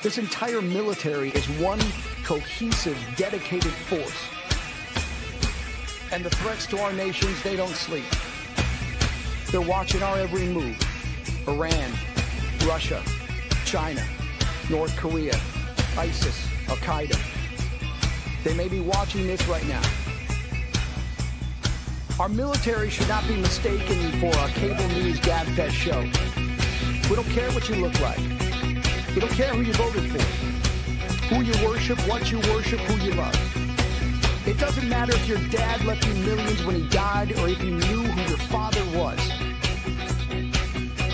This entire military is one cohesive, dedicated force. And the threats to our nations, they don't sleep. They're watching our every move. Iran, Russia, China, North Korea, ISIS, Al-Qaeda. They may be watching this right now. Our military should not be mistaken for a cable news gabfest show. We don't care what you look like. We don't care who you voted for, who you worship, what you worship, who you love. It doesn't matter if your dad left you millions when he died or if you knew who your father was.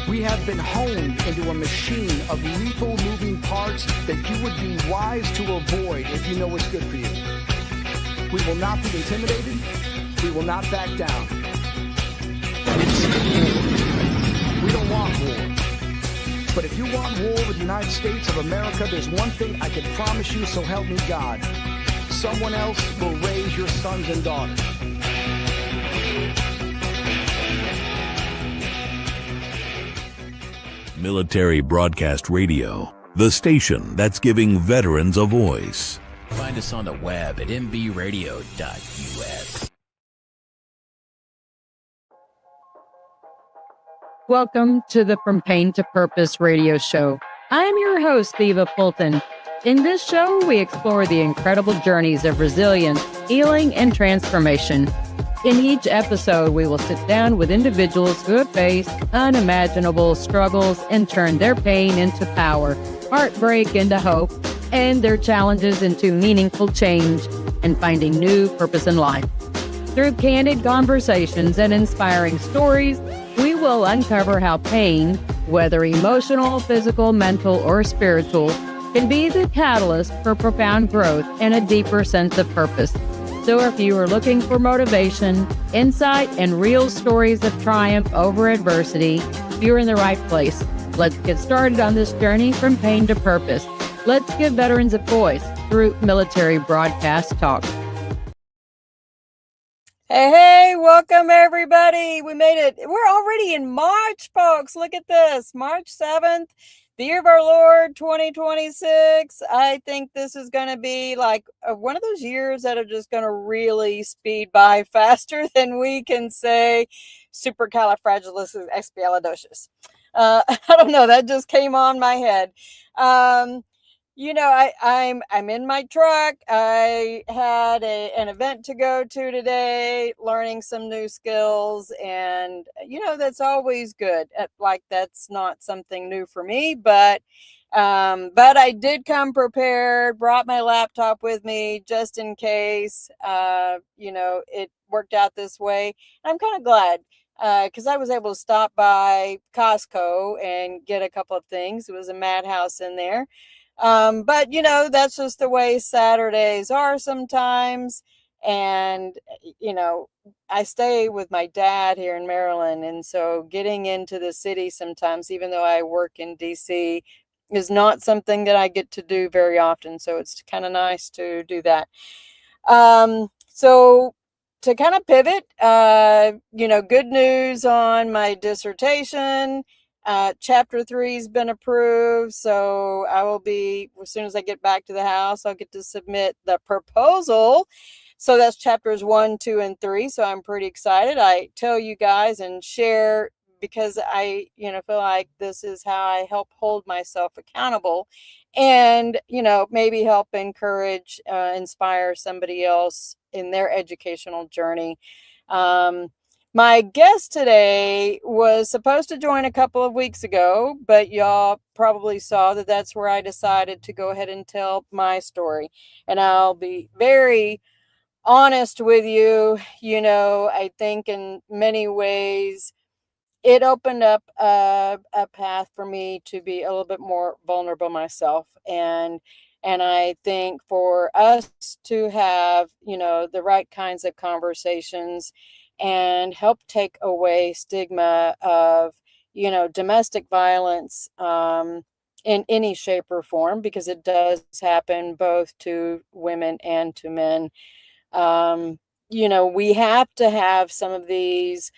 We have been honed into a machine of lethal moving parts that you would be wise to avoid if you know what's good for you. We will not be intimidated. We will not back down. We don't want war. But if you want war with the United States of America, there's one thing I can promise you, so help me God. Someone else will raise your sons and daughters. Military Broadcast Radio, the station that's giving veterans a voice. Find us on the web at mbradio.us. Welcome to the From Pain to Purpose radio show. I am your host, Eva Fulton. In this show, we explore the incredible journeys of resilience, healing, and transformation. In each episode, we will sit down with individuals who have faced unimaginable struggles and turned their pain into power, heartbreak into hope, and their challenges into meaningful change and finding new purpose in life. Through candid conversations and inspiring stories, we will uncover how pain, whether emotional, physical, mental, or spiritual, can be the catalyst for profound growth and a deeper sense of purpose. So if you are looking for motivation, insight, and real stories of triumph over adversity, you're in the right place. Let's get started on this journey from pain to purpose. Let's give veterans a voice through Military Broadcast Talk. Hey, welcome everybody. We made it. We're already in March, folks. Look at this. March 7th, the year of our Lord, 2026. I think this is going to be like one of those years that are just going to really speed by faster than we can say supercalifragilisticexpialidocious. I don't know. That just came on my head. I'm in my truck. I had an event to go to today, learning some new skills, and that's always good. Like, that's not something new for me, but I did come prepared, brought my laptop with me just in case, it worked out this way. I'm kind of glad. Because I was able to stop by Costco and get a couple of things. It was a madhouse in there. But that's just the way Saturdays are sometimes. And, I stay with my dad here in Maryland. And so getting into the city sometimes, even though I work in DC, is not something that I get to do very often. So it's kind of nice to do that. So to kind of pivot, good news on my dissertation. Chapter 3 has been approved, so I will be, as soon as I get back to the house, I'll get to submit the proposal. So that's chapters 1, 2, and 3. So I'm pretty excited. I tell you guys and share because I, feel like this is how I help hold myself accountable and, maybe help encourage, inspire somebody else in their educational journey. My guest today was supposed to join a couple of weeks ago, but y'all probably saw that that's where I decided to go ahead and tell my story. And I'll be very honest with you. I think in many ways, it opened up a path for me to be a little bit more vulnerable myself. And I think for us to have, the right kinds of conversations and help take away stigma of, domestic violence in any shape or form, because it does happen both to women and to men. We have to have some of these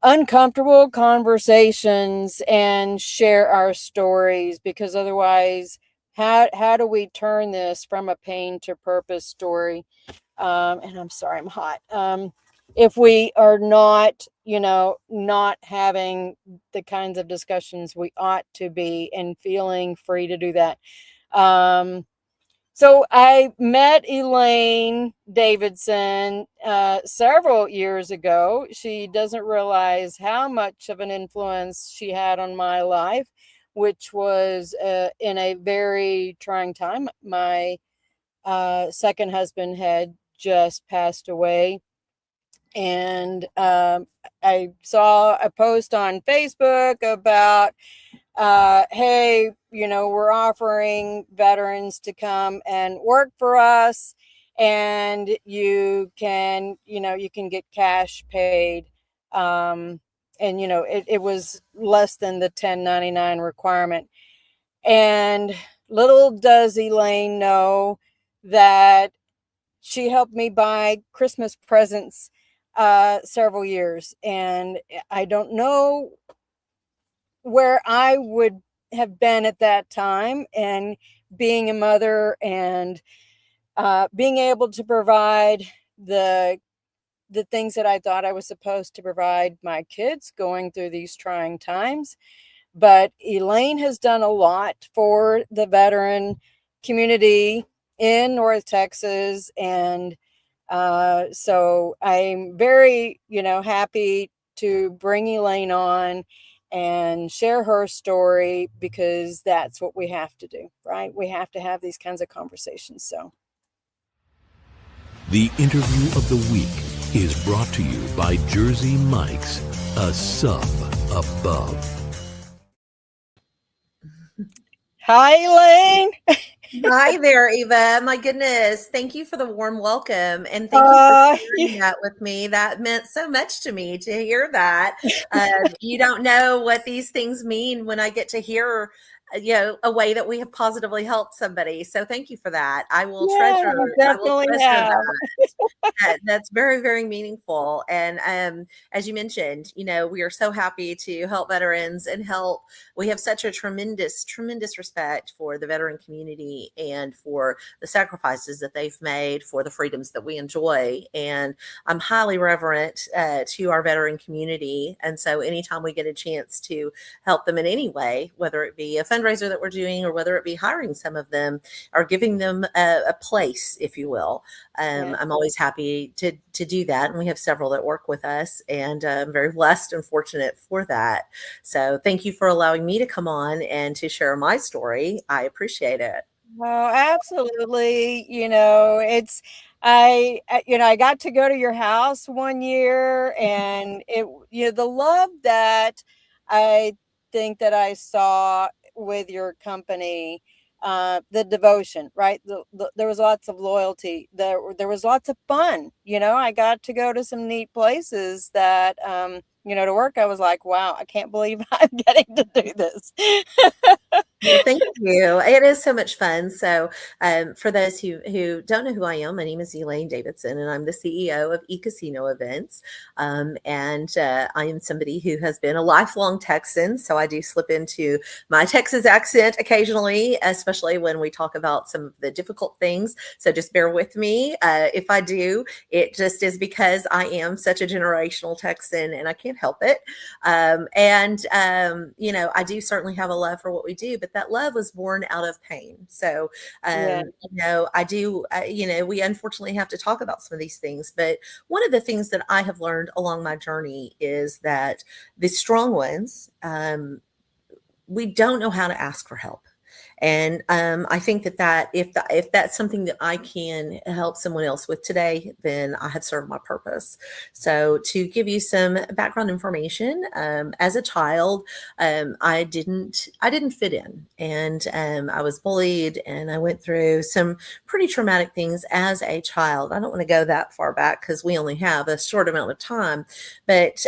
uncomfortable conversations and share our stories, because otherwise how do we turn this from a pain to purpose story? And I'm sorry, I'm hot. If we are not, not having the kinds of discussions we ought to be and feeling free to do that. So I met Elaine Davidson several years ago. She doesn't realize how much of an influence she had on my life, which was in a very trying time. My second husband had just passed away. And I saw a post on Facebook about, hey, we're offering veterans to come and work for us, and you can get cash paid. And it was less than the 1099 requirement. And little does Elaine know that she helped me buy Christmas presents several years. And I don't know where I would have been at that time, and being a mother and being able to provide the things that I thought I was supposed to provide my kids going through these trying times. But Elaine has done a lot for the veteran community in North Texas. And so I'm very, happy to bring Elaine on and share her story, because that's what we have to do, right? We have to have these kinds of conversations. So The interview of the week is brought to you by Jersey Mike's, a sub above. hi, Elaine. Hi there, Eva. My goodness. Thank you for the warm welcome. And thank you for sharing that with me. That meant so much to me to hear that. You don't know what these things mean when I get to hear, a way that we have positively helped somebody. So thank you for that. I will treasure that. That's very, very meaningful. And as you mentioned, we are so happy to help veterans and help. We have such a tremendous, tremendous respect for the veteran community and for the sacrifices that they've made for the freedoms that we enjoy. And I'm highly reverent to our veteran community. And so anytime we get a chance to help them in any way, whether it be a fundraiser that we're doing or whether it be hiring some of them or giving them a place, if you will, I'm always happy to do that. And we have several that work with us, and I'm very blessed and fortunate for that. So thank you for allowing me to come on and to share my story. I appreciate it. Oh, absolutely. I got to go to your house one year, and the love that I think that I saw with your company, the devotion, right? There was lots of loyalty. There was lots of fun. I got to go to some neat places that, to work. I was like, wow, I can't believe I'm getting to do this. Well, thank you. It is so much fun. So for those who don't know who I am, my name is Elaine Davidson, and I'm the CEO of eCasino Events. And I am somebody who has been a lifelong Texan. So I do slip into my Texas accent occasionally, especially when we talk about some of the difficult things. So just bear with me. If I do, it just is because I am such a generational Texan and I can't help it. I do certainly have a love for what we do, but that love was born out of pain. So, we unfortunately have to talk about some of these things. But one of the things that I have learned along my journey is that the strong ones, we don't know how to ask for help. And I think that if that's something that I can help someone else with today, then I have served my purpose. So to give you some background information, as a child, I didn't fit in, and I was bullied, and I went through some pretty traumatic things as a child. I don't want to go that far back because we only have a short amount of time, but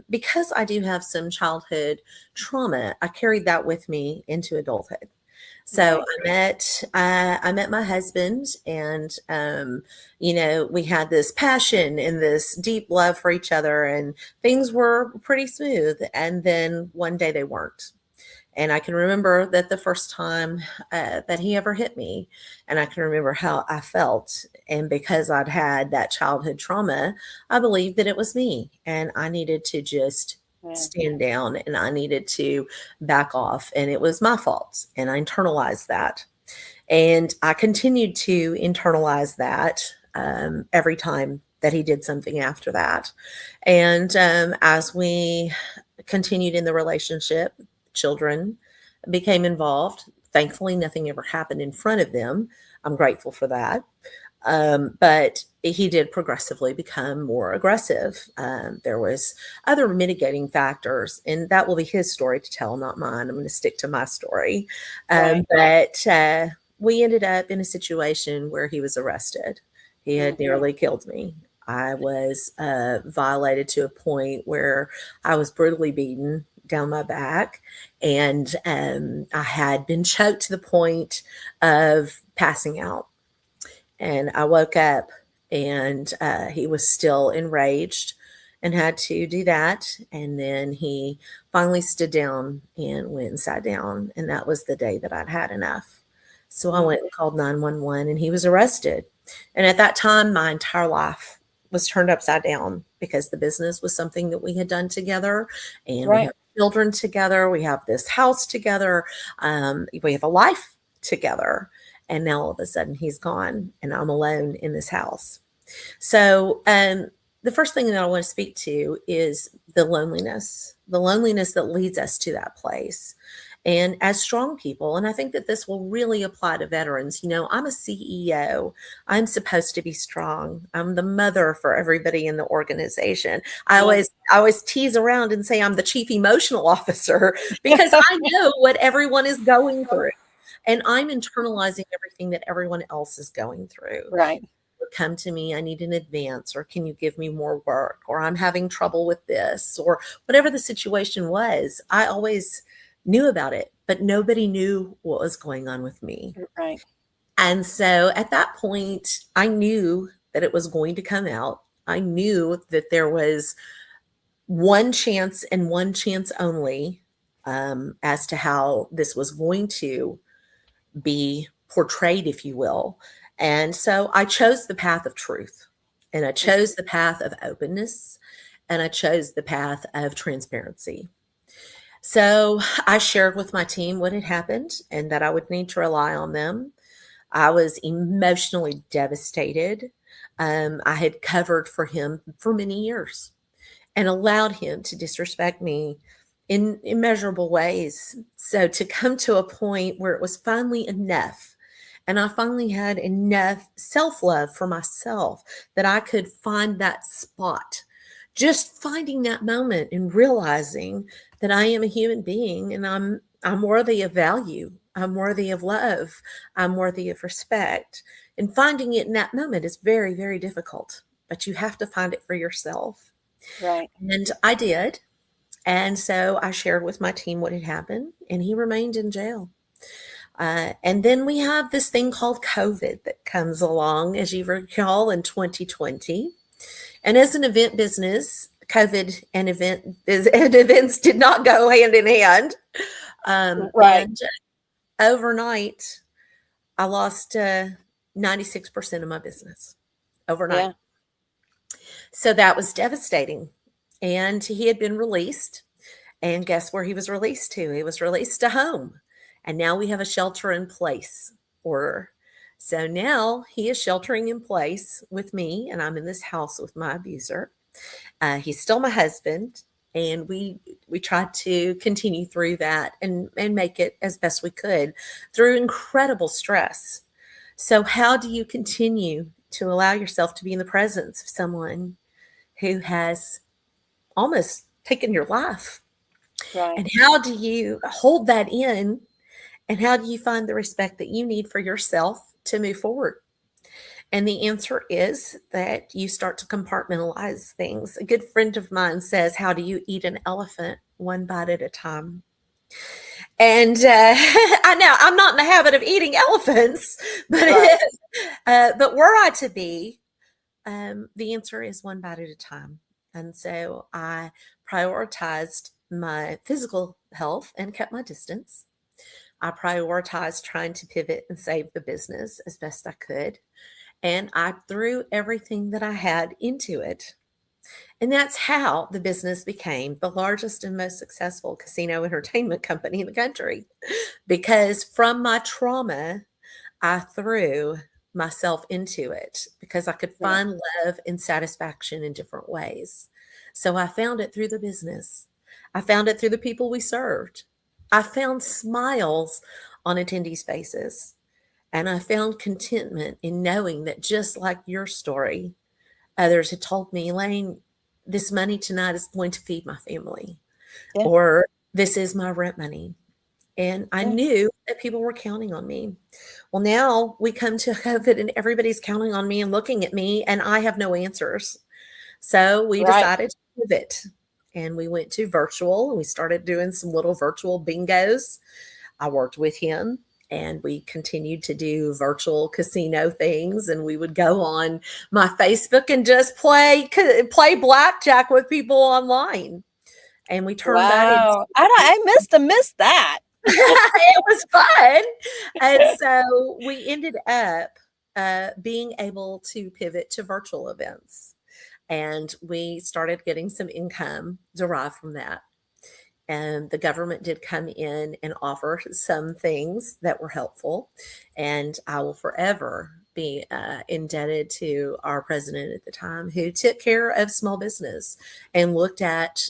because I do have some childhood trauma, I carried that with me into adulthood. So I met my husband, and we had this passion and this deep love for each other, and things were pretty smooth. And then one day they weren't. And I can remember that the first time that he ever hit me, and I can remember how I felt. And because I'd had that childhood trauma, I believed that it was me, and I needed to just Yeah. stand down, and I needed to back off, and it was my fault. And I internalized that. And I continued to internalize that every time that he did something after that. And as we continued in the relationship, children became involved. Thankfully, nothing ever happened in front of them. I'm grateful for that. But he did progressively become more aggressive. There was other mitigating factors, and that will be his story to tell, not mine. I'm going to stick to my story. But we ended up in a situation where he was arrested. He had nearly killed me. I was violated to a point where I was brutally beaten down my back, and I had been choked to the point of passing out. And I woke up, and he was still enraged and had to do that. And then he finally stood down and went and sat down. And that was the day that I'd had enough. So I went and called 911, and he was arrested. And at that time, my entire life was turned upside down, because the business was something that we had done together, and we have children together. We have this house together. We have a life together. And now all of a sudden he's gone, and I'm alone in this house. So the first thing that I want to speak to is the loneliness that leads us to that place. And as strong people, and I think that this will really apply to veterans, I'm a CEO. I'm supposed to be strong. I'm the mother for everybody in the organization. I always tease around and say I'm the chief emotional officer, because I know what everyone is going through. And I'm internalizing everything that everyone else is going through. Right. Come to me, I need an advance, or can you give me more work, or I'm having trouble with this, or whatever the situation was. I always knew about it, but nobody knew what was going on with me. Right. And so at that point, I knew that it was going to come out. I knew that there was one chance and one chance only as to how this was going to be portrayed, if you will. And so I chose the path of truth, and I chose the path of openness, and I chose the path of transparency. So I shared with my team what had happened, and that I would need to rely on them. I was emotionally devastated. I had covered for him for many years and allowed him to disrespect me in immeasurable ways. So to come to a point where it was finally enough, and I finally had enough self-love for myself that I could find that spot, just finding that moment and realizing that I am a human being, and I'm worthy of value. I'm worthy of love. I'm worthy of respect. And finding it in that moment is very, very difficult, but you have to find it for yourself. Right. And I did. And so I shared with my team what had happened, and he remained in jail. And then we have this thing called COVID that comes along, as you recall, in 2020. And as an event business, COVID and events did not go hand in hand. Right. And overnight, I lost 96% of my business overnight. Yeah. So that was devastating. And he had been released. And guess where he was released to? He was released to home. And now we have a shelter in place order. So now he is sheltering in place with me, and I'm in this house with my abuser. He's still my husband, and we tried to continue through that and make it as best we could through incredible stress. So how do you continue to allow yourself to be in the presence of someone who has almost taken your life? Right. And how do you hold that in? And how do you find the respect that you need for yourself to move forward? And the answer is that you start to compartmentalize things. A good friend of mine says, how do you eat an elephant? One bite at a time. And I know I'm not in the habit of eating elephants, but Right. but were I to be, the answer is one bite at a time. And so I prioritized my physical health and kept my distance. I prioritized trying to pivot and save the business as best I could. And I threw everything that I had into it. And that's how the business became the largest and most successful casino entertainment company in the country. Because from my trauma, I threw myself into it because I could Yeah. find love and satisfaction in different ways. So I found it through the business. I found it through the people we served. I found smiles on attendees' faces. And I found contentment in knowing that just like your story, others had told me, Elaine, this money tonight is going to feed my family, Yeah. or this is my rent money. And I Yeah. knew that people were counting on me. Well, now we come to COVID and everybody's counting on me and looking at me, and I have no answers. So we Right. decided to pivot and we went to virtual and we started doing some little virtual bingos. I worked with him and we continued to do virtual casino things, and we would go on my Facebook and just play blackjack with people online. And we turned that into Wow. I missed that. it was fun. And so we ended up being able to pivot to virtual events. And we started getting some income derived from that. And the government did come in and offer some things that were helpful. And I will forever be indebted to our president at the time, who took care of small business and looked at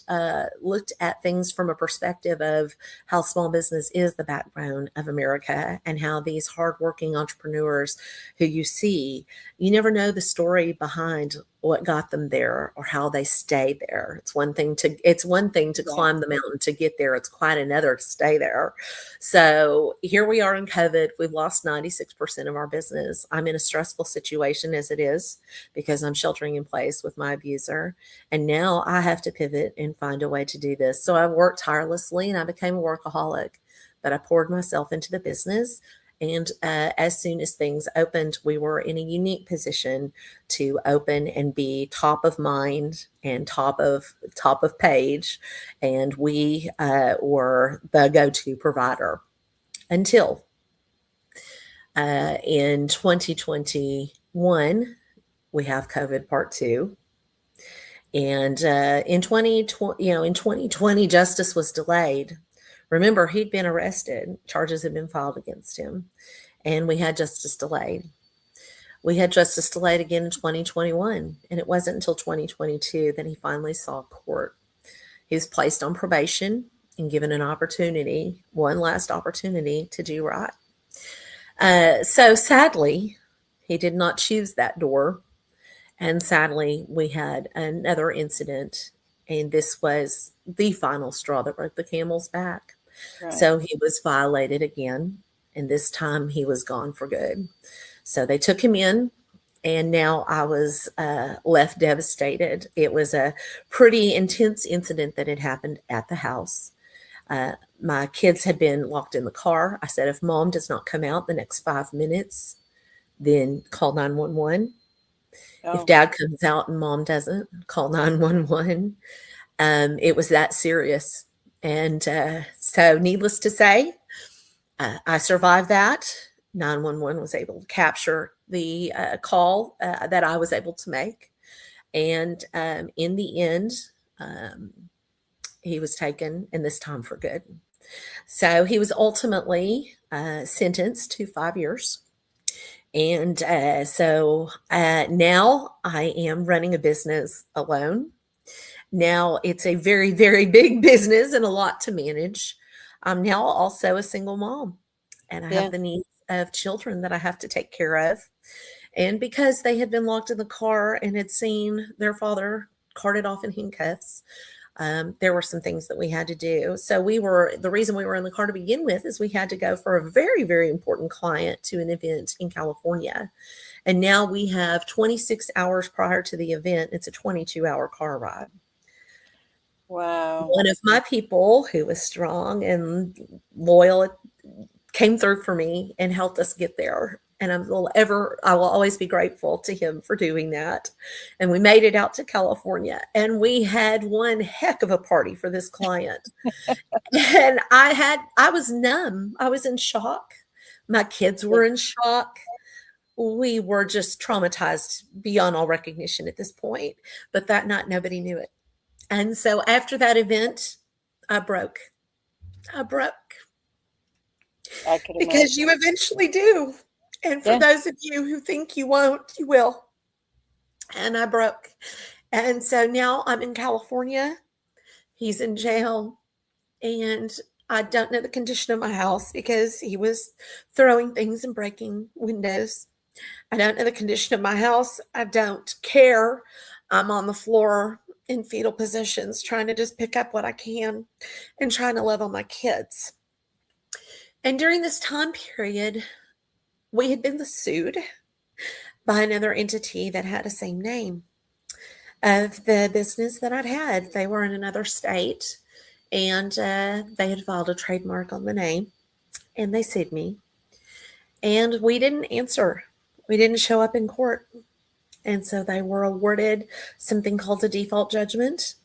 things from a perspective of how small business is the backbone of America, and how these hardworking entrepreneurs who you see, you never know the story behind what got them there or how they stayed there. It's one thing to Yeah. climb the mountain to get there. It's quite another to stay there. So here we are in COVID. We've lost 96% of our business. I'm in a stressful situation as it is because I'm sheltering in place with my abuser. And now I have to pivot and find a way to do this. So I've worked tirelessly and I became a workaholic, but I poured myself into the business. And as soon as things opened, we were in a unique position to open and be top of mind and top of page, and we were the go-to provider until in 2021 we have COVID part 2. And in 2020, in 2020, justice was delayed. Remember, he'd been arrested. Charges had been filed against him, and we had justice delayed. We had justice delayed again in 2021, and it wasn't until 2022 that he finally saw court. He was placed on probation and given an opportunity, one last opportunity to do right. So sadly, he did not choose that door. And sadly, we had another incident, and this was the final straw that broke the camel's back. Right. So he was violated again, and this time he was gone for good. So they took him in, and now I was left devastated. It was a pretty intense incident that had happened at the house. My kids had been locked in the car. I said, if mom does not come out the next 5 minutes, then call 911. Oh. If dad comes out and mom doesn't, call 911. It was that serious. And so needless to say, I survived that. 911 was able to capture the call that I was able to make. And in the end, he was taken, and this time for good. So he was ultimately sentenced to 5 years. And so now I am running a business alone. Now it's a very, very big business and a lot to manage. I'm now also a single mom, and I Yeah. have the needs of children that I have to take care of. And because they had been locked in the car and had seen their father carted off in handcuffs, there were some things that we had to do. So the reason we were in the car to begin with is we had to go for a very, very important client to an event in California. And now we have 26 hours prior to the event. It's a 22-hour car ride. Wow. One of my people who was strong and loyal came through for me and helped us get there. And I will always be grateful to him for doing that. And we made it out to California, and we had one heck of a party for this client. And I was numb. I was in shock. My kids were in shock. We were just traumatized beyond all recognition at this point. But that night, nobody knew it. And so after that event, I broke. I broke. I could Because imagine. you eventually do. And for Yeah. those of you who think you won't, you will. And I broke. And so now I'm in California. He's in jail. And I don't know the condition of my house because he was throwing things and breaking windows. I don't know the condition of my house. I don't care. I'm on the floor in fetal positions trying to just pick up what I can and trying to love on my kids. And during this time period, we had been sued by another entity that had the same name of the business that I'd had. They were in another state, and they had filed a trademark on the name, and they sued me. And we didn't answer. We didn't show up in court. And so they were awarded something called a default judgment.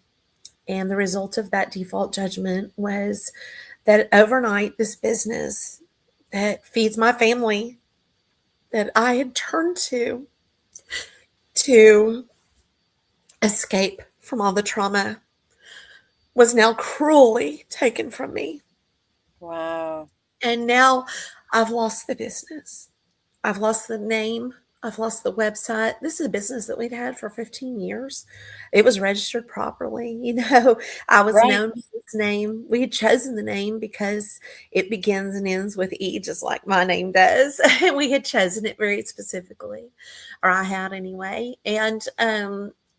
And the result of that default judgment was that overnight, this business that feeds my family, that I had turned to escape from all the trauma, was now cruelly taken from me. Wow. And now I've lost the business. I've lost the name. I've lost the website. This is a business that we'd had for 15 years. It was registered properly. I was Right. known by this name. We had chosen the name because it begins and ends with E, just like my name does. And we had chosen it very specifically, or I had anyway. And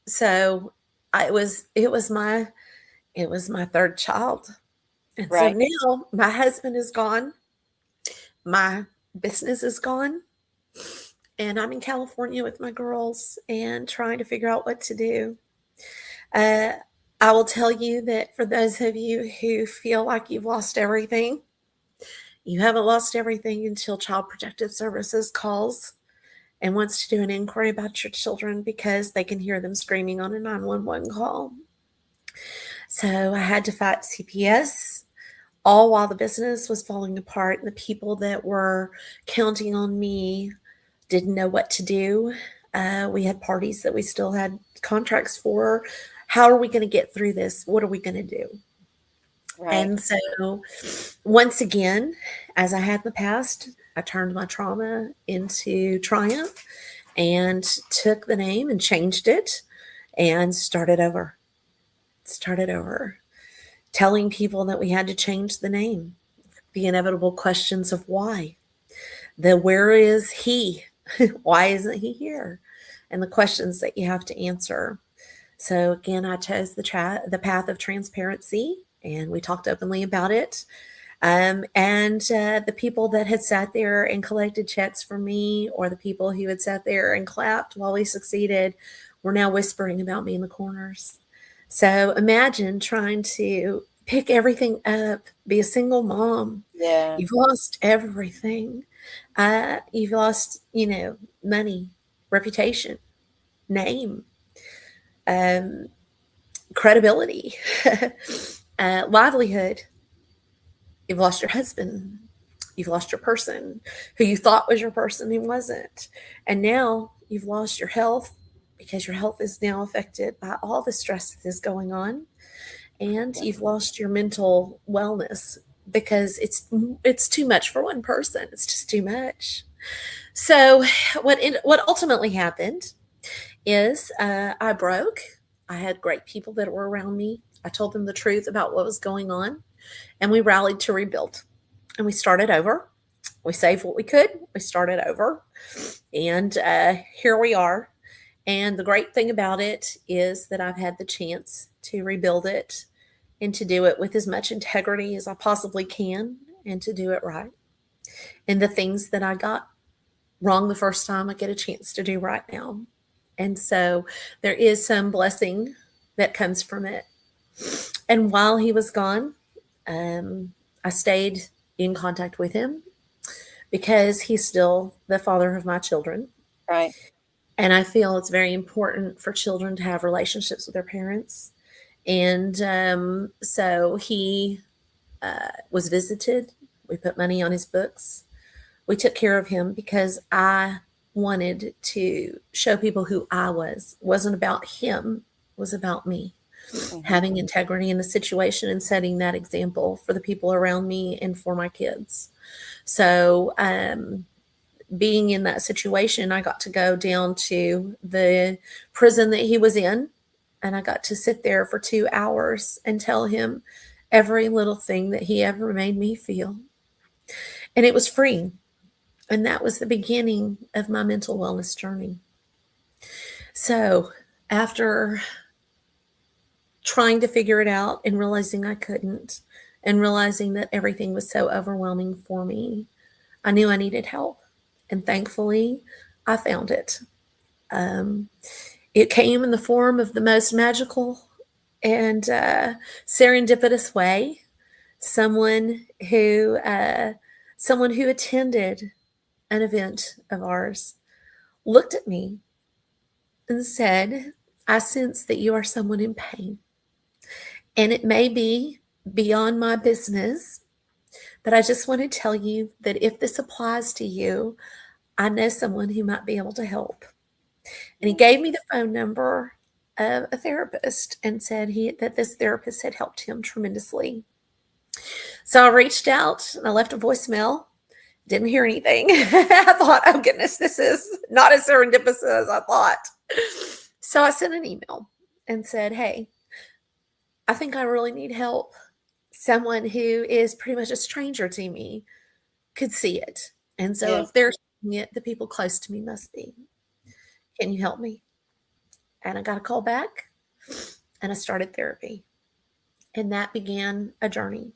so it was my third child. And so Right. now my husband is gone. My business is gone. And I'm in California with my girls and trying to figure out what to do. I will tell you that for those of you who feel like you've lost everything, you haven't lost everything until Child Protective Services calls and wants to do an inquiry about your children because they can hear them screaming on a 911 call. So I had to fight CPS, all while the business was falling apart and the people that were counting on me didn't know what to do. We had parties that we still had contracts for. How are we going to get through this? What are we going to do? Right. And so once again, as I had in the past, I turned my trauma into triumph and took the name and changed it and started over. Telling people that we had to change the name, the inevitable questions of why, the where is he? Why isn't he here? And the questions that you have to answer. So again, I chose the path of transparency, and we talked openly about it. And the people that had sat there and collected checks from me, or the people who had sat there and clapped while we succeeded, were now whispering about me in the corners. So imagine trying to pick everything up, be a single mom. Yeah. You've lost everything. You've lost, money, reputation, name, credibility, livelihood. You've lost your husband. You've lost your person who you thought was your person who wasn't. And now you've lost your health because your health is now affected by all the stress that is going on. And you've lost your mental wellness because it's too much for one person. It's just too much. So what ultimately happened is I broke. I had great people that were around me. I told them the truth about what was going on, and we rallied to rebuild. And we started over. We saved what we could. We started over, and here we are. And the great thing about it is that I've had the chance to rebuild it and to do it with as much integrity as I possibly can and to do it right. And the things that I got wrong the first time, I get a chance to do right now. And so there is some blessing that comes from it. And while he was gone, I stayed in contact with him because he's still the father of my children. Right. And I feel it's very important for children to have relationships with their parents. And so he was visited. We put money on his books. We took care of him because I wanted to show people who I was. It wasn't about him, it was about me. Having integrity in the situation and setting that example for the people around me and for my kids. So, being in that situation, I got to go down to the prison that he was in, and I got to sit there for 2 hours and tell him every little thing that he ever made me feel. And it was freeing. And that was the beginning of my mental wellness journey. So, after trying to figure it out and realizing I couldn't, and realizing that everything was so overwhelming for me, I knew I needed help. And thankfully, I found it. It came in the form of the most magical and serendipitous way. Someone who attended an event of ours looked at me and said, "I sense that you are someone in pain. And it may be beyond my business, but I just want to tell you that if this applies to you, I know someone who might be able to help." And he gave me the phone number of a therapist and said that this therapist had helped him tremendously. So I reached out and I left a voicemail. Didn't hear anything. I thought, oh goodness, this is not as serendipitous as I thought. So I sent an email and said, "Hey, I think I really need help. Someone who is pretty much a stranger to me could see it. And so Yeah. if they're seeing it, the people close to me must be. Can you help me?" And I got a call back and I started therapy. And that began a journey.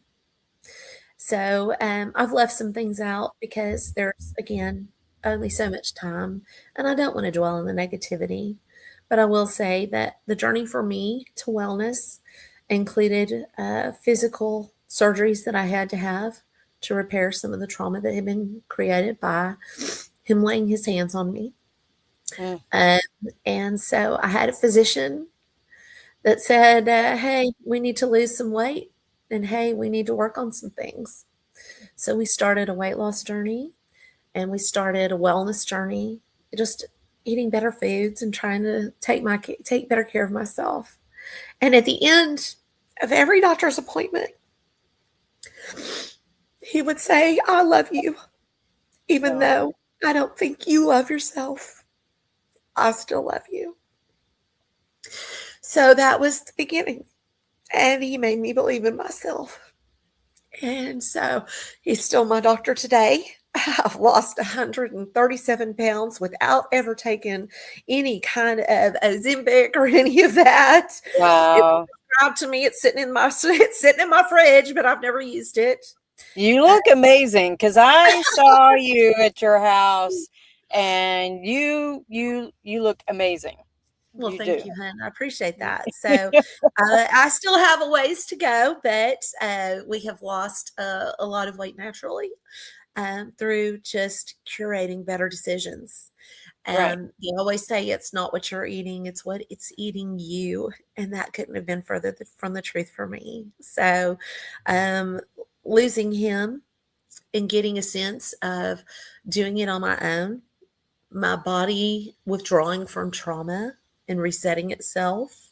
So I've left some things out because there's, again, only so much time. And I don't want to dwell on the negativity. But I will say that the journey for me to wellness included physical surgeries that I had to have to repair some of the trauma that had been created by him laying his hands on me. Mm. And so I had a physician that said, "Hey, we need to lose some weight. And hey, we need to work on some things." So we started a weight loss journey and we started a wellness journey, just eating better foods and trying to take better care of myself. And at the end of every doctor's appointment, he would say, "I love you. Even though I don't think you love yourself, I still love you." So that was the beginning. And he made me believe in myself. And so he's still my doctor today. I've lost 137 pounds without ever taking any kind of Ozempic or any of that. It was Wow. prescribed to me. It's sitting in my fridge, but I've never used it. You look amazing because I saw you at your house and you look amazing. Well, You thank do. you, hon. I appreciate that. So I still have a ways to go, but we have lost a lot of weight naturally through just curating better decisions. Right. They always say it's not what you're eating, it's what it's eating you. And that couldn't have been further from the truth for me. So losing him and getting a sense of doing it on my own, my body withdrawing from trauma and resetting itself,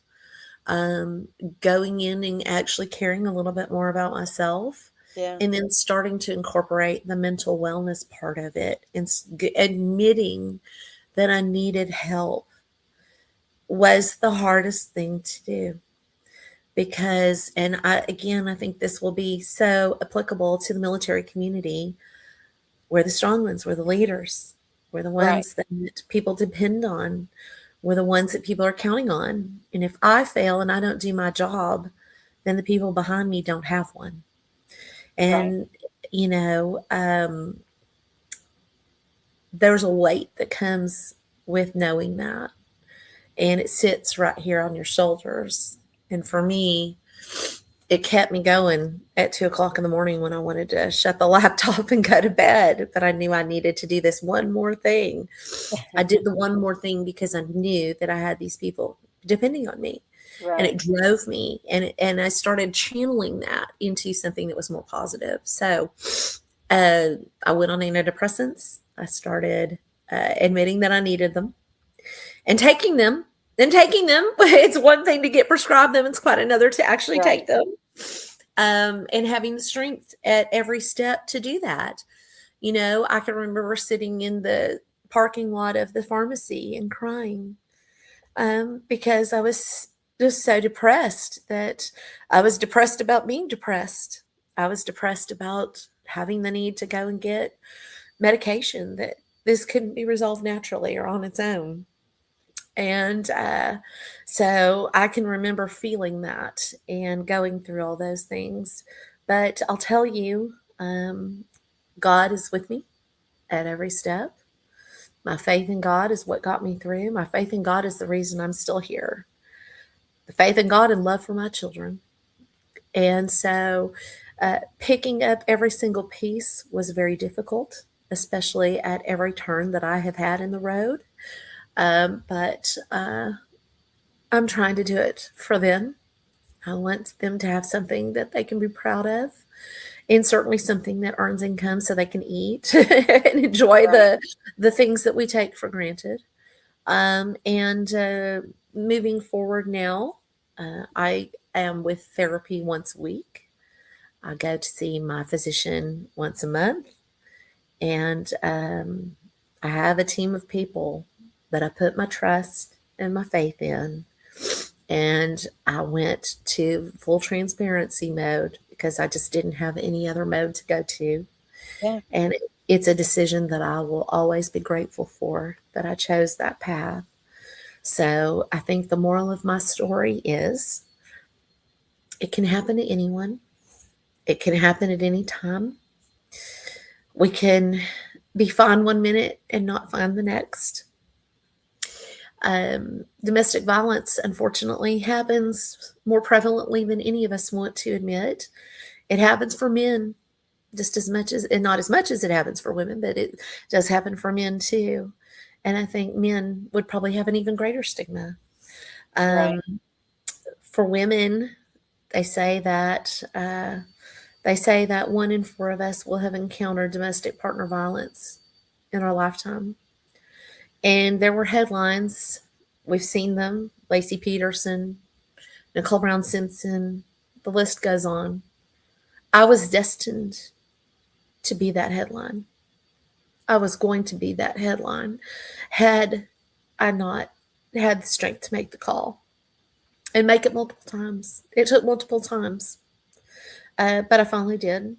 going in and actually caring a little bit more about myself, Yeah. and then starting to incorporate the mental wellness part of it and admitting that I needed help was the hardest thing to do. Because, and I think this will be so applicable to the military community. We're the strong ones, we're the leaders, we're the Right. ones that people depend on, we're the ones that people are counting on. And if I fail and I don't do my job, then the people behind me don't have one. And, you know, there's a weight that comes with knowing that. And it sits right here on your shoulders. And for me, it kept me going at 2 o'clock in the morning when I wanted to shut the laptop and go to bed. But I knew I needed to do this one more thing. I did the one more thing because I knew that I had these people depending on me. And Right. it drove me, and I started channeling that into something that was more positive. So I went on antidepressants. I started admitting that I needed them and taking them. And taking them, it's one thing to get prescribed them; it's quite another to actually take Right. them. And having the strength at every step to do that. I can remember sitting in the parking lot of the pharmacy and crying because I was just so depressed that I was depressed about being depressed. I was depressed about having the need to go and get medication that this couldn't be resolved naturally or on its own. And so I can remember feeling that and going through all those things. But I'll tell you, God is with me at every step. My faith in God is what got me through. My faith in God is the reason I'm still here. The faith in God and love for my children. And so picking up every single piece was very difficult, especially at every turn that I have had in the road. But I'm trying to do it for them. I want them to have something that they can be proud of, and certainly something that earns income so they can eat and enjoy Right. the things that we take for granted. And moving forward now, I am with therapy once a week. I go to see my physician once a month, and I have a team of people that I put my trust and my faith in. And I went to full transparency mode because I just didn't have any other mode to go to. Yeah. And it's a decision that I will always be grateful for that I chose that path. So I think the moral of my story is it can happen to anyone, it can happen at any time. We can be fine one minute and not fine the next. Domestic violence, unfortunately, happens more prevalently than any of us want to admit. It happens for men just as much as, and not as much as it happens for women, but it does happen for men too. And I think men would probably have an even greater stigma. Right. Um, for women, they say that one in four of us will have encountered domestic partner violence in our lifetime. And there were headlines. We've seen them. Lacey Peterson, Nicole Brown Simpson, the list goes on. I was destined to be that headline. I was going to be that headline had I not had the strength to make the call and make it multiple times. It took multiple times, but I finally did.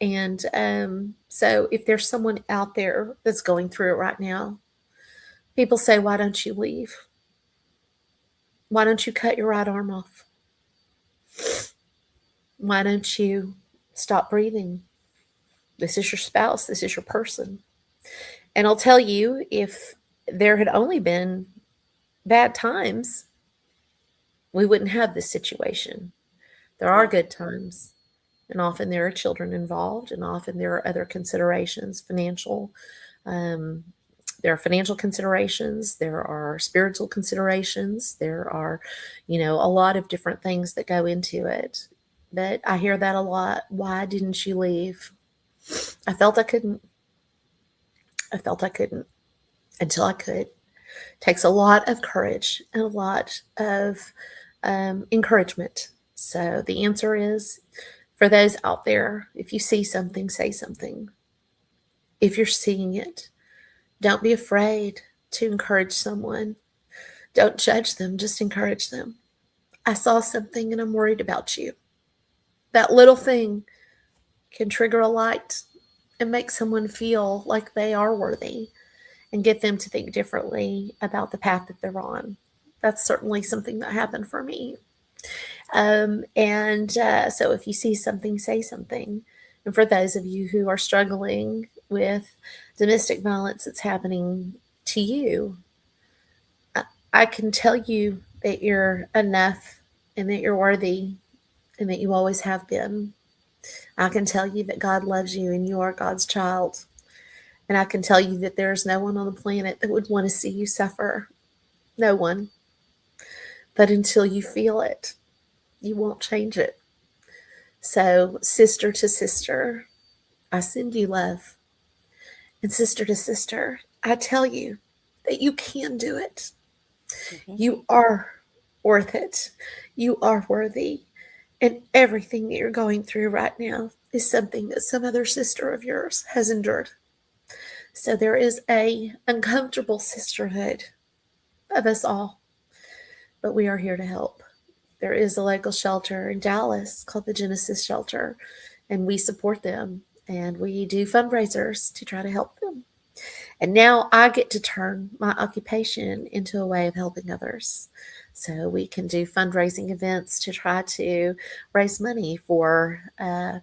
And so if there's someone out there that's going through it right now, people say, why don't you leave? Why don't you cut your right arm off? Why don't you stop breathing? This is your spouse. This is your person. And I'll tell you, if there had only been bad times, we wouldn't have this situation. There are Yeah. good times, and often there are children involved, and often there are other considerations, um, there are financial considerations, there are spiritual considerations, there are, a lot of different things that go into it. But I hear that a lot. Why didn't you leave? I felt I couldn't. I felt I couldn't until I could. Takes a lot of courage and a lot of encouragement. So the answer is for those out there, if you see something, say something. If you're seeing it, don't be afraid to encourage someone. Don't judge them, just encourage them. I saw something and I'm worried about you. That little thing can trigger a light and make someone feel like they are worthy and get them to think differently about the path that they're on. That's certainly something that happened for me. And so if you see something, say something. And for those of you who are struggling with domestic violence that's happening to you, I can tell you that you're enough and that you're worthy and that you always have been. I can tell you that God loves you and you are God's child. And I can tell you that there's no one on the planet that would want to see you suffer. No one. But until you feel it, you won't change it. So, sister to sister, I send you love. And sister to sister, I tell you that you can do it. Mhm. You are worth it. You are worthy. And everything that you're going through right now is something that some other sister of yours has endured. So there is a uncomfortable sisterhood of us all, but we are here to help. There is a local shelter in Dallas called the Genesis Shelter, and we support them and we do fundraisers to try to help them. And now I get to turn my occupation into a way of helping others. So we can do fundraising events to try to raise money for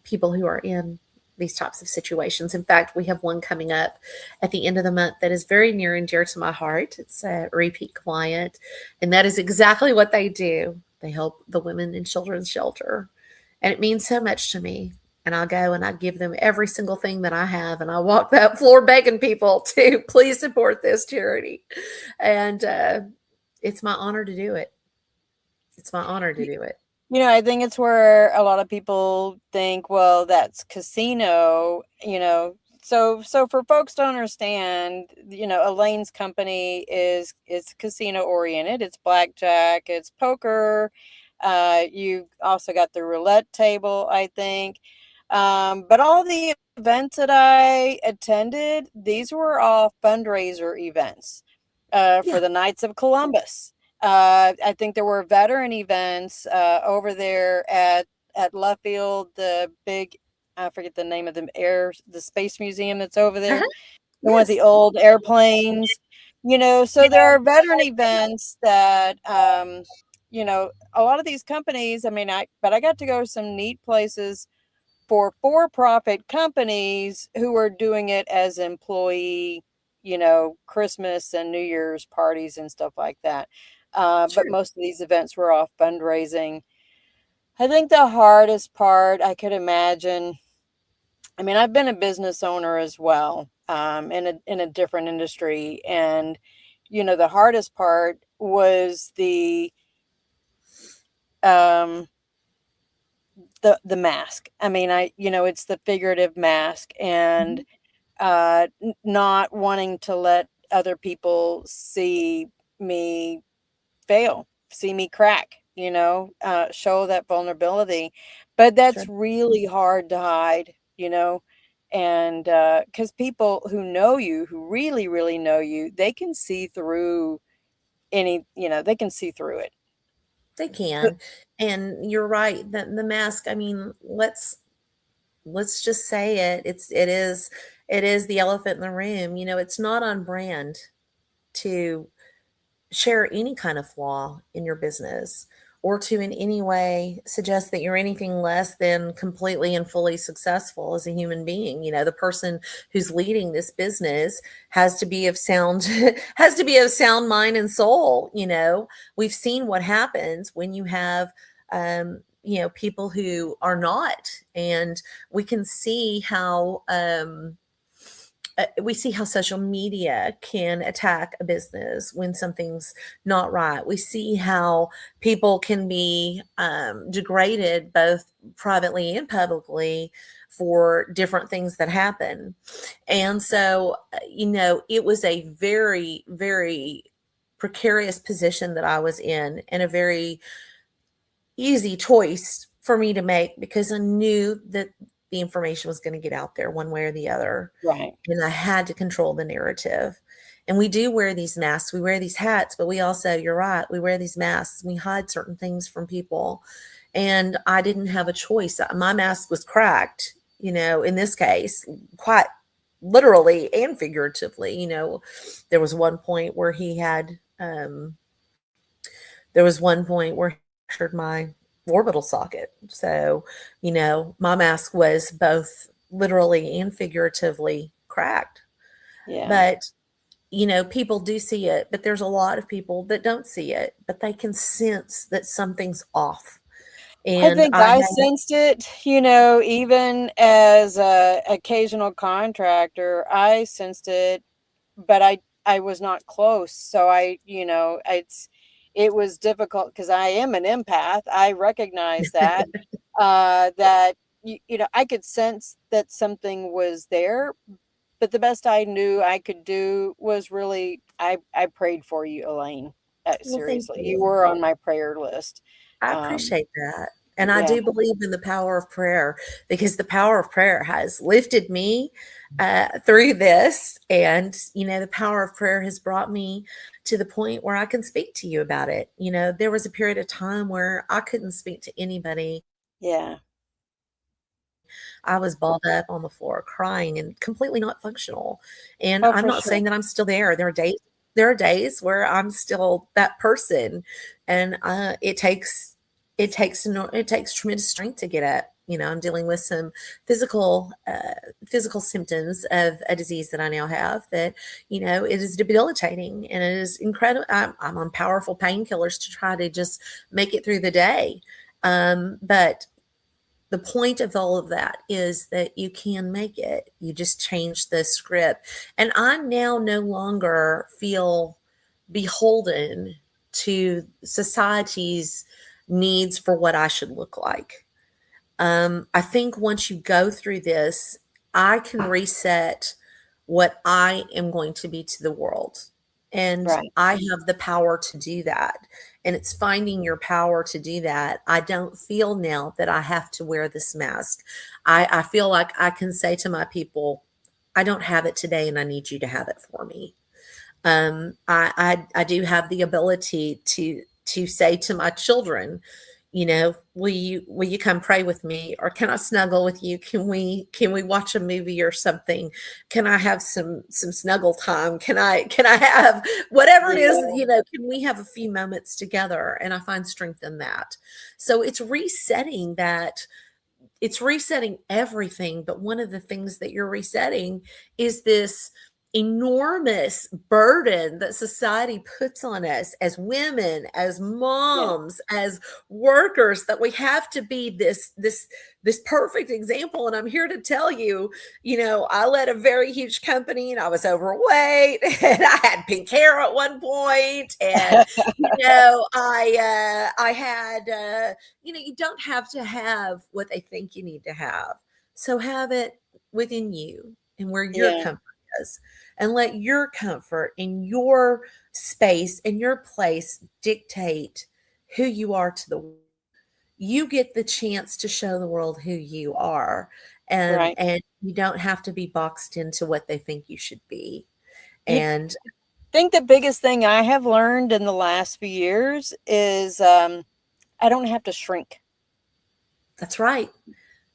people who are in these types of situations. In fact, we have one coming up at the end of the month that is very near and dear to my heart. It's a repeat client, and that is exactly what they do. They help the women in children's shelter, and it means so much to me. And I go and I give them every single thing that I have, and I walk that floor begging people to please support this charity. And it's my honor to do it. It's my honor to do it. I think it's where a lot of people think, well, that's casino. So for folks to understand, Elaine's company is casino oriented. It's blackjack, it's poker. You also got the roulette table, I think. But all the events that I attended, these were all fundraiser events for Yeah. the Knights of Columbus. I think there were veteran events over there at Luffield, the big, I forget the name of the space museum that's over there, Uh-huh. the one with the Yes. old airplanes. So there are veteran events that, a lot of these companies, but I got to go to some neat places for-profit companies who are doing it as employee, Christmas and New Year's parties and stuff like that. But Sure. most of these events were all fundraising. I think the hardest part I could imagine, I've been a business owner as well, in a different industry, and the hardest part was um the mask. It's the figurative mask, and Mhm. not wanting to let other people see me fail, see me crack, show that vulnerability. But Sure. that's really hard to hide, and because people who know you, who really, really know you, they can see through they can see through it. They can. And you're right. The mask, let's just say it. It is the elephant in the room. It's not on brand to share any kind of flaw in your business or to in any way suggest that you're anything less than completely and fully successful as a human being. The person who's leading this business has to be of sound has to be of sound mind and soul. We've seen what happens when you have people who are not, and we can see how we see how social media can attack a business when something's not right. We see how people can be degraded both privately and publicly for different things that happen. And so, it was a very, very precarious position that I was in, and a very easy choice for me to make because I knew that the information was going to get out there one way or the other, Right. and I had to control the narrative. And we do wear these masks, we wear these hats, but we also, you're right, we wear these masks, we hide certain things from people. And I didn't have a choice. My mask was cracked, in this case, quite literally and figuratively. There was one point where he had, there was one point where he punctured my orbital socket. So, my mask was both literally and figuratively cracked. Yeah. But, people do see it, but there's a lot of people that don't see it, but they can sense that something's off. I And think I sensed it, even as a occasional contractor, I sensed it, but I was not close. So it was difficult because I am an empath. I recognize that, that, I could sense that something was there, but the best I knew I could do was really, I prayed for you, Elaine. well, thank Seriously, you you. were on my prayer list. I Um, appreciate that. And I yeah, do believe in the power of prayer, because the power of prayer has lifted me through this. And, the power of prayer has brought me to the point where I can speak to you about it. There was a period of time where I couldn't speak to anybody. yeah. I was balled up on the floor crying and completely not functional. And Oh, I'm for not sure. saying that I'm still there. There are days where I'm still that person, and it takes tremendous strength to get up. I'm dealing with some physical symptoms of a disease that I now have that it is debilitating, and it is incredible. I'm on powerful painkillers to try to just make it through the day. But the point of all of that is that you can make it. You just change the script. And I now no longer feel beholden to society's needs for what I should look like. I think once you go through this, I can reset what I am going to be to the world. And Right. I have the power to do that. And it's finding your power to do that. I don't feel now that I have to wear this mask. I feel like I can say to my people, I don't have it today and I need you to have it for me. I do have the ability to say to my children, will you come pray with me, or can I snuggle with you? Can we watch a movie or something? Can I have some snuggle time? Can I have whatever it is, Yeah. can we have a few moments together? And I find strength in that. So it's resetting everything. But one of the things that you're resetting is this enormous burden that society puts on us as women, as Yeah. moms, as workers, that we have to be this perfect example. And I'm here to tell you, I led a very huge company, and I was overweight, and I had pink hair at one point, and I had you don't have to have what they think you need to have. So have it within you and where your Yeah. comfort is, and let your comfort in your space and your place dictate who you are to the world. You get the chance to show the world who you are, and Right. you don't have to be boxed into what they think you should be. You And think the biggest thing I have learned in the last few years is, I don't have to shrink. that's right.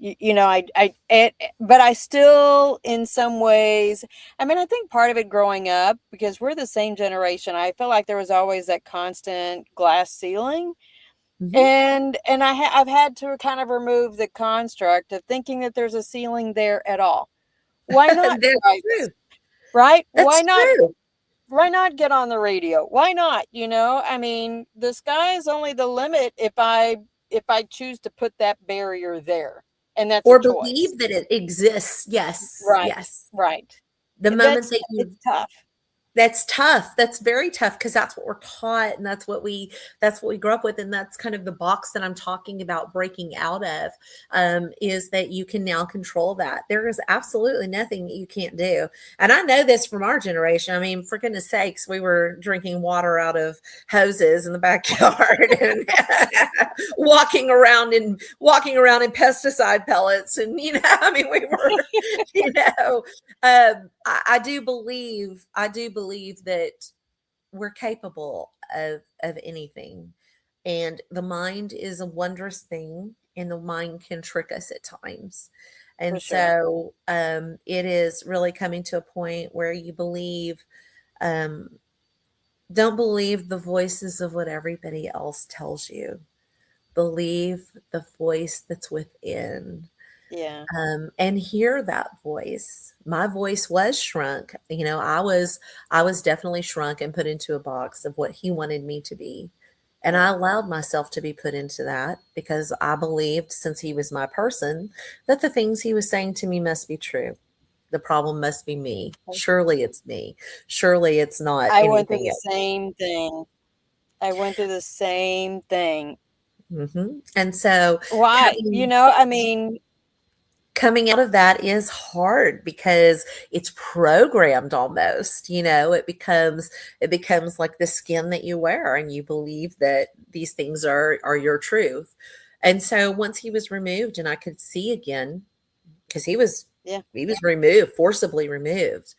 But I still, in some ways, I mean, I think part of it growing up, because we're the same generation, I feel like there was always that constant glass ceiling. Mhm. And I've had to kind of remove the construct of thinking that there's a ceiling there at all. Why not That's try true. this? Right? That's true. Why not get on the radio? Why not? I mean, the sky is only the limit if I choose to put that barrier there. And that's a Or choice. believe that it exists. Yes, Right. yes. Right. The moment that It's you tough. That's tough. That's very tough, because that's what we're taught, and that's what we grew up with, and that's kind of the box that I'm talking about breaking out of. Is that you can now control that. There is absolutely nothing that you can't do, and I know this from our generation. I mean, for goodness sakes, we were drinking water out of hoses in the backyard and walking around in pesticide pellets, and I mean, we were, you know. I do believe that we're capable of anything, and the mind is a wondrous thing, and the mind can trick us at times. For And sure. so it is really coming to a point where you believe, um, don't believe the voices of what everybody else tells you. Believe the voice that's within, Yeah. and hear that voice. My voice was shrunk. I was definitely shrunk and put into a box of what he wanted me to be. And I allowed myself to be put into that because I believed, since he was my person, that the things he was saying to me must be true. The problem must be me. Surely it's me. Surely it's not I went through anything the else. same thing. I went through the same thing. And so Why? coming I mean, coming out of that is hard because it's programmed almost. It becomes like the skin that you wear, and you believe that these things are your truth. And so once he was removed and I could see again, because he was yeah, removed, forcibly removed.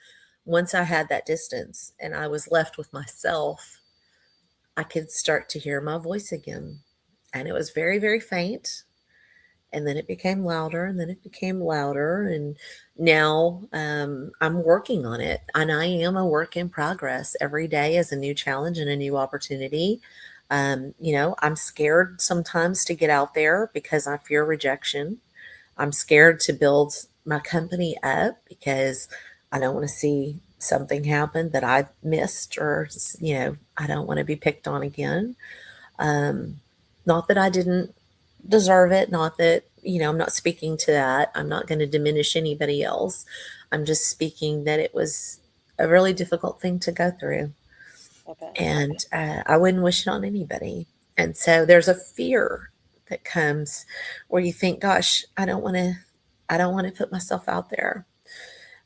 Once I had that distance and I was left with myself, I could start to hear my voice again. And it was very, very faint. And then it became louder, and then it became louder. And now I'm working on it. And I am a work in progress. Every day is a new challenge and a new opportunity. I'm scared sometimes to get out there because I fear rejection. I'm scared to build my company up because I don't want to see something happen that I've missed, or, I don't want to be picked on again. Not that I didn't deserve it, not that, I'm not speaking to that. I'm not going to diminish anybody else. I'm just speaking that it was a really difficult thing to go through. okay. And I wouldn't wish it on anybody. And so there's a fear that comes where you think, gosh, I don't want to put myself out there.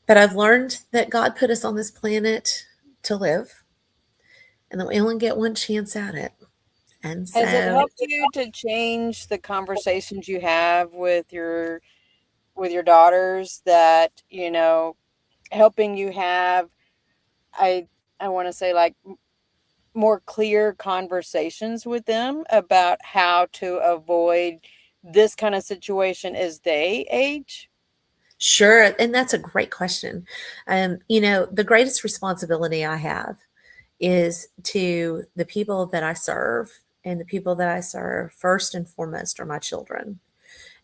But I've learned that God put us on this planet to live, and that we only get one chance at it. And Has it so helped you to change the conversations you have with your daughters, that, helping you have, I want to say, like, more clear conversations with them about how to avoid this kind of situation as they age? sure, and that's a great question. The greatest responsibility I have is to the people that I serve, and the people that I serve first and foremost are my children.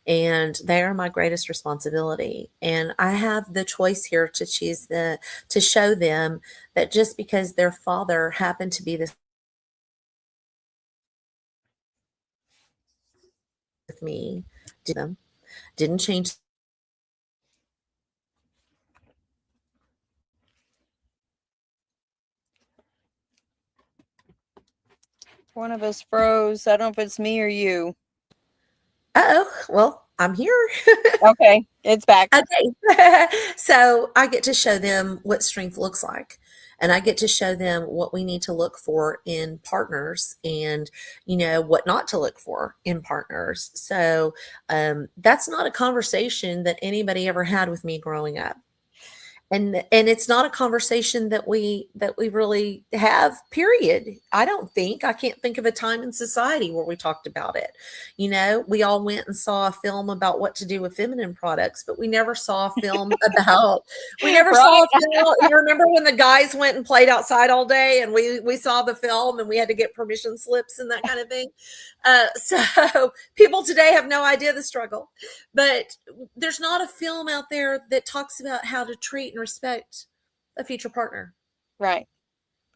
And they are my greatest responsibility. And I have the choice here to to show them that just because their father happened to be this with me, didn't change. One of us froze. I don't know if it's me or you. Oh, well, I'm here. Okay, it's back. Okay. So I get to show them what strength looks like. And I get to show them what we need to look for in partners, and, what not to look for in partners. So that's not a conversation that anybody ever had with me growing up. And it's not a conversation that we really have, period. I can't think of a time in society where we talked about it. We all went and saw a film about what to do with feminine products, but we never saw a film about we never saw Right? a film. You remember when the guys went and played outside all day, and we saw the film, and we had to get permission slips and that kind of thing. So people today have no idea the struggle. But there's not a film out there that talks about how to treat and respect a future partner. Right.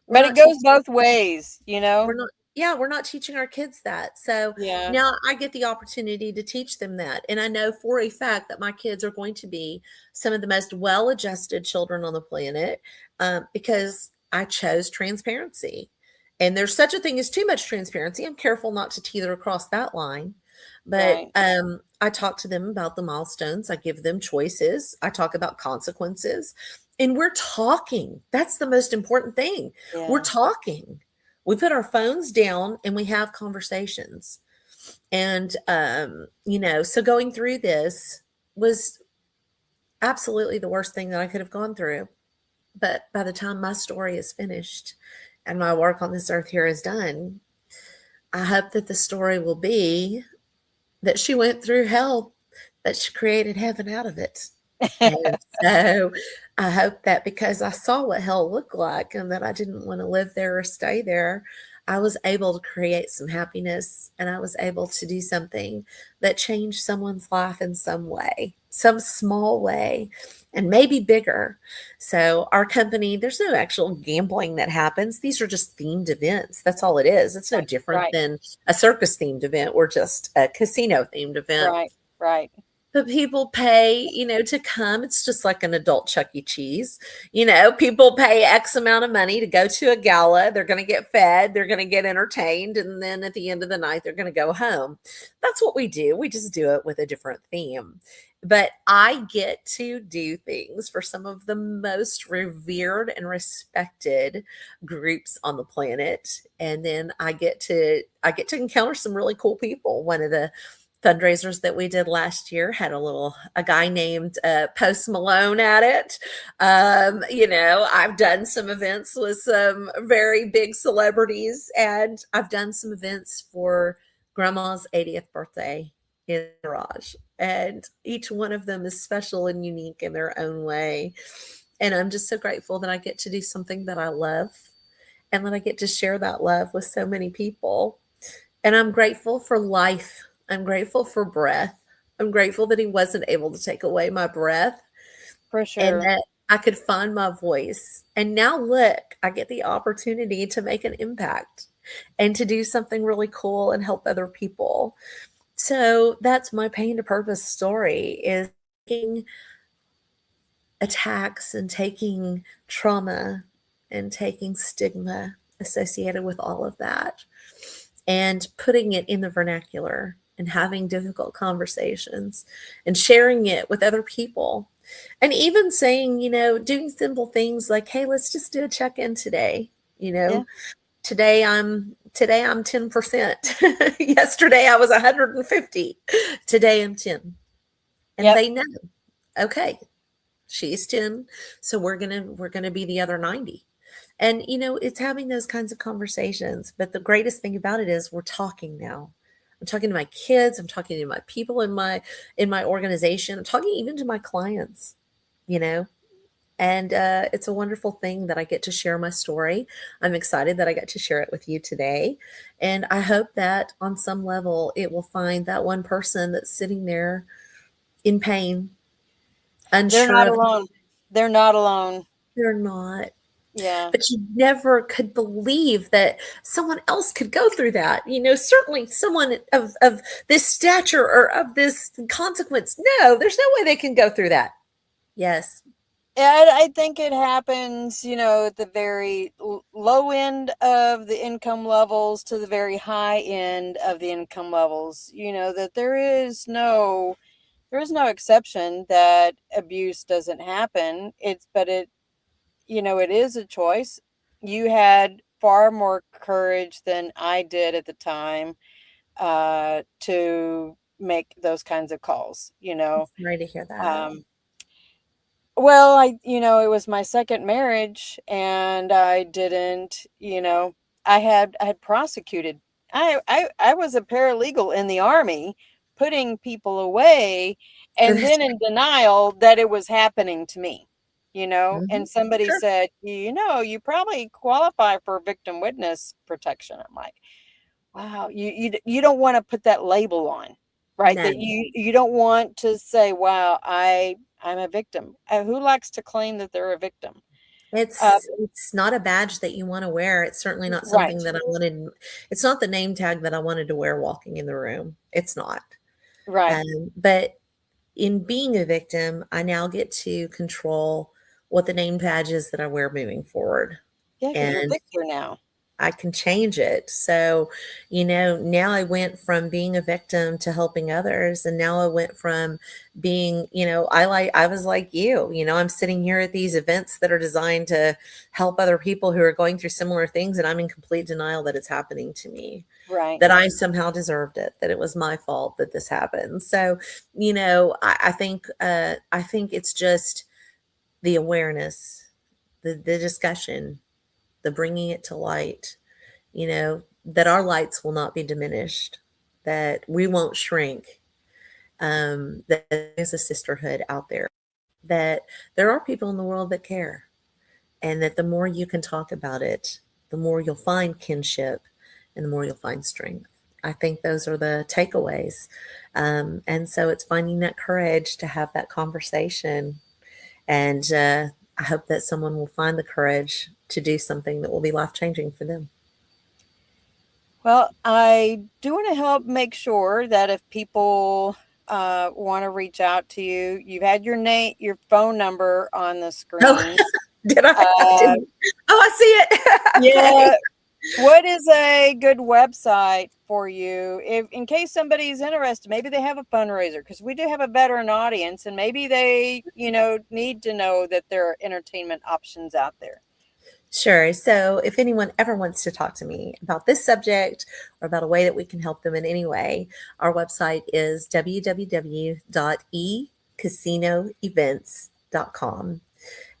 We're But it not goes teaching both ways, we're not yeah, we're not teaching our kids that. So Yeah. now I get the opportunity to teach them that. And I know for a fact that my kids are going to be some of the most well-adjusted children on the planet, because I chose transparency. And there's such a thing as too much transparency. I'm careful not to teeter across that line. But Right. I talk to them about the milestones. I give them choices. I talk about consequences. And we're talking. That's the most important thing. We're Yeah. talking. We put our phones down and we have conversations. And, so going through this was absolutely the worst thing that I could have gone through. But by the time my story is finished and my work on this earth here is done, I hope that the story will be that she went through hell, but she created heaven out of it. And so I hope that because I saw what hell looked like and that I didn't want to live there or stay there, I was able to create some happiness, and I was able to do something that changed someone's life in some way. some small way, and maybe bigger. So our company, there's no actual gambling that happens. These are just themed events. That's all it is. It's no Right. different Right. than a circus themed event or just a casino themed event. Right. Right. But people pay, to come. It's just like an adult Chuck E. Cheese. People pay X amount of money to go to a gala. They're going to get fed, they're going to get entertained, and then at the end of the night, they're going to go home. That's what we do. We just do it with a different theme. But I get to do things for some of the most revered and respected groups on the planet. And then I get to encounter some really cool people. One of the fundraisers that we did last year had a guy named Post Malone at it. I've done some events with some very big celebrities, and I've done some events for grandma's 80th birthday in the garage. And each one of them is special and unique in their own way. And I'm just so grateful that I get to do something that I love and that I get to share that love with so many people. And I'm grateful for life. I'm grateful for breath. I'm grateful that he wasn't able to take away my breath For and sure. that I could find my voice. And now look, I get the opportunity to make an impact and to do something really cool and help other people. So that's my pain to purpose story, is taking attacks and taking trauma and taking stigma associated with all of that and putting it in the vernacular and having difficult conversations and sharing it with other people. And even saying, doing simple things like, hey, let's just do a check-in today. Yeah. Today I'm 10%. Yesterday I was 150. Today I'm 10. And Yep. they know, okay, she's 10, so we're going to be the other 90. And it's having those kinds of conversations. But the greatest thing about it is we're talking now. I'm talking to my kids, I'm talking to my people in my organization, I'm talking even to my clients, and it's a wonderful thing that I get to share my story. I'm excited that I got to share it with you today. And I hope that on some level it will find that one person that's sitting there in pain, They're unsure not of. alone. They're not alone. They're not. Yeah. But you never could believe that someone else could go through that. Certainly someone of this stature or of this consequence. No, there's no way they can go through that. Yes. Yeah, I think it happens, at the very low end of the income levels to the very high end of the income levels. That there is no exception that abuse doesn't happen. It is a choice. You had far more courage than I did at the time, to make those kinds of calls. Sorry to hear that. Um, well, it was my second marriage, and I didn't, I had prosecuted. I was a paralegal in the army, putting people away, and That's then in denial that it was happening to me. mhm. And somebody Sure. said, you probably qualify for victim witness protection. I'm like, wow, you don't want to put that label on, right? No. That you don't want to say, wow, I'm a victim. Who likes to claim that they're a victim? Uh, It's not a badge that you want to wear. It's certainly not right, something that I wanted. It's not the name tag that I wanted to wear walking in the room. It's not. right. But in being a victim, I now get to control what the name badge is that I wear moving forward. Yeah, because you're And Victor now. I can change it. So, now I went from being a victim to helping others. And now I went from being, I was like I'm sitting here at these events that are designed to help other people who are going through similar things. And I'm in complete denial that it's happening to me, Right. that I somehow deserved it, that it was my fault that this happened. So, I think it's just the awareness, the discussion, the bringing it to light, that our lights will not be diminished, that we won't shrink, that there's a sisterhood out there, that there are people in the world that care, and that the more you can talk about it, the more you'll find kinship and the more you'll find strength. I think those are the takeaways. And so it's finding that courage to have that conversation. And I hope that someone will find the courage to do something that will be life changing for them. Well, I do want to help make sure that if people want to reach out to you, you've had your name, your phone number on the Oh, screen. did I? I Uh, didn't. Oh, I see it. Okay. yeah. What is a good website for you if in case somebody's interested? Maybe they have a fundraiser because we do have a veteran audience, and maybe they, need to know that there are entertainment options out there. Sure. So if anyone ever wants to talk to me about this subject or about a way that we can help them in any way, our website is www.ecasinoevents.com.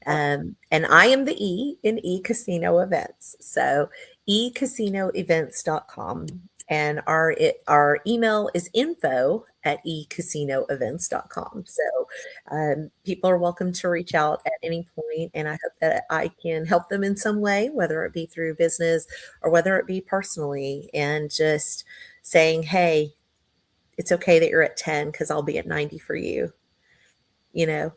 And I am the E in e-casino events. So ecasinoevents.com. And our email is info@ecasinoevents.com. So people are welcome to reach out at any point, and I hope that I can help them in some way, whether it be through business or whether it be personally, and just saying, hey, it's okay that you're at 10 because I'll be at 90 for you, you know.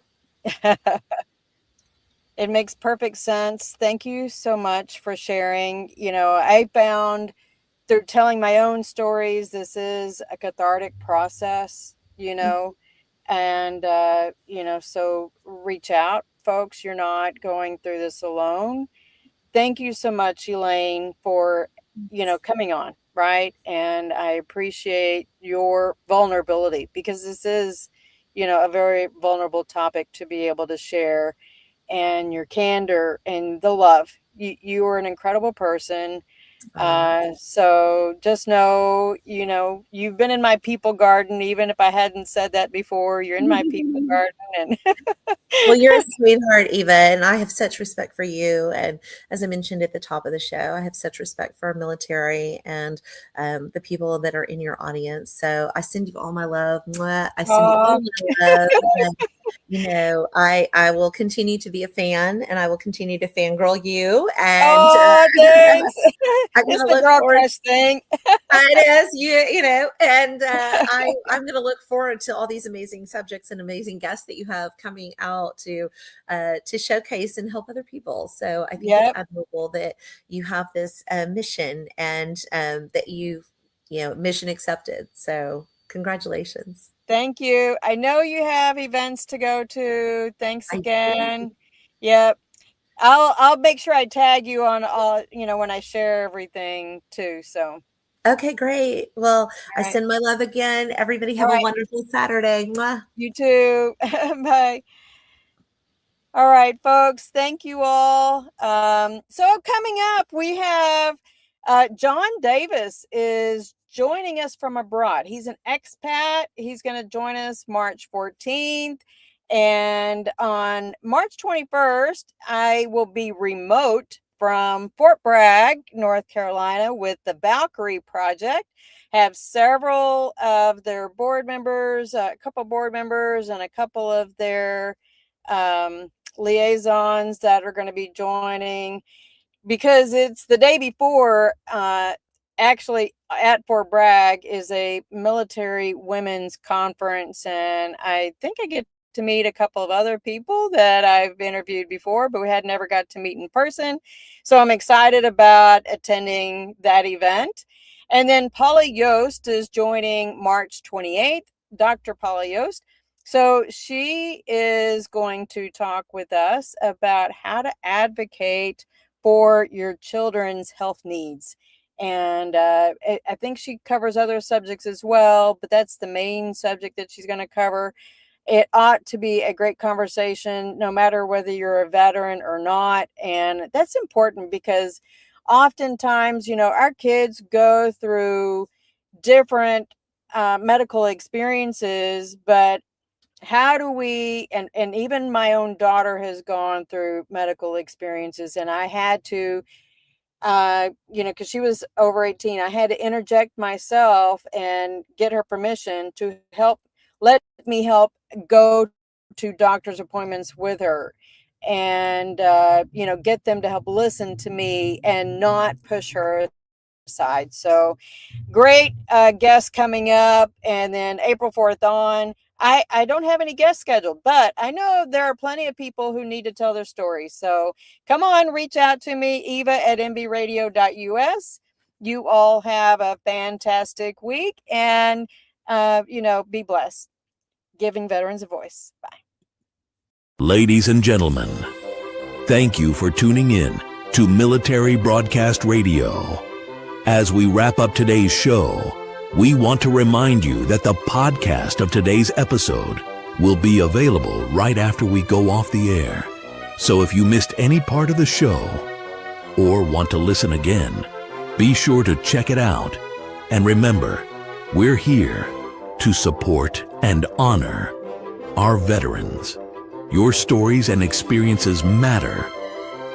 It makes perfect sense. Thank you so much for sharing. I found through telling my own stories, this is a cathartic process, and, so reach out, folks. You're not going through this alone. Thank you so much, Elaine, for, coming on, right? And I appreciate your vulnerability because this is, a very vulnerable topic to be able to share, and your candor and the love. You are an incredible person. So just know, you've been in my people garden, even if I hadn't said that before. You're in my people garden, and Well, you're a sweetheart, Eva, and I have such respect for you. And as I mentioned at the top of the show, I have such respect for our military and the people that are in your audience. So I send you all my love. Mwah. I send you all Aw. my love. And, I will continue to be a fan, and I will continue to fangirl you. And Oh, thanks. I'm going It's to the look girl forward. crush thing. It is and I'm going to look forward to all these amazing subjects and amazing guests that you have coming out to showcase and help other people. So I think it's Yep. admirable that you have this mission, and that mission accepted. So congratulations. Thank you. I know you have events to go to. Thanks I do. again. Yep. I'll make sure I tag you on all, when I share everything too. So, Okay, great. Well, I all right. send my love again. Everybody All have a right. wonderful Saturday. Mwah. You too. Bye. All right, folks. Thank you all. So coming up, we have John Davis is joining us from abroad. He's an expat. He's going to join us March 14th. And on March 21st, I will be remote from Fort Bragg, North Carolina, with the Valkyrie Project. Have several of their board members, a couple board members, and a couple of their liaisons that are going to be joining because it's the day before. Actually, at Fort Bragg is a military women's conference, and I think I get to meet a couple of other people that I've interviewed before, but we had never got to meet in person. So I'm excited about attending that event. And then Polly Yost is joining March 28th, Dr. Polly Yost. So she is going to talk with us about how to advocate for your children's health needs. And I think she covers other subjects as well, but that's the main subject that she's going to cover. It ought to be a great conversation, no matter whether you're a veteran or not. And that's important because oftentimes, our kids go through different medical experiences, but how do we, and even my own daughter has gone through medical experiences, and I had to, because she was over 18, I had to interject myself and get her permission to let me help go to doctor's appointments with her, and, get them to help listen to me and not push her side. So great guests coming up. And then April 4th on, I don't have any guests scheduled, but I know there are plenty of people who need to tell their stories. So come on, reach out to me, eva@mbradio.us. You all have a fantastic week, and, be blessed. Giving veterans a voice. Bye. Ladies and gentlemen, thank you for tuning in to Military Broadcast Radio. As we wrap up today's show, we want to remind you that the podcast of today's episode will be available right after we go off the air. So if you missed any part of the show or want to listen again, be sure to check it out. And remember, we're here to support and honor our veterans. Your stories and experiences matter,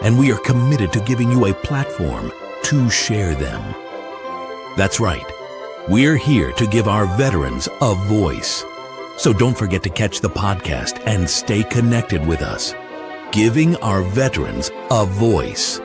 and we are committed to giving you a platform to share them. That's right. We're here to give our veterans a voice. So don't forget to catch the podcast and stay connected with us. Giving our veterans a voice.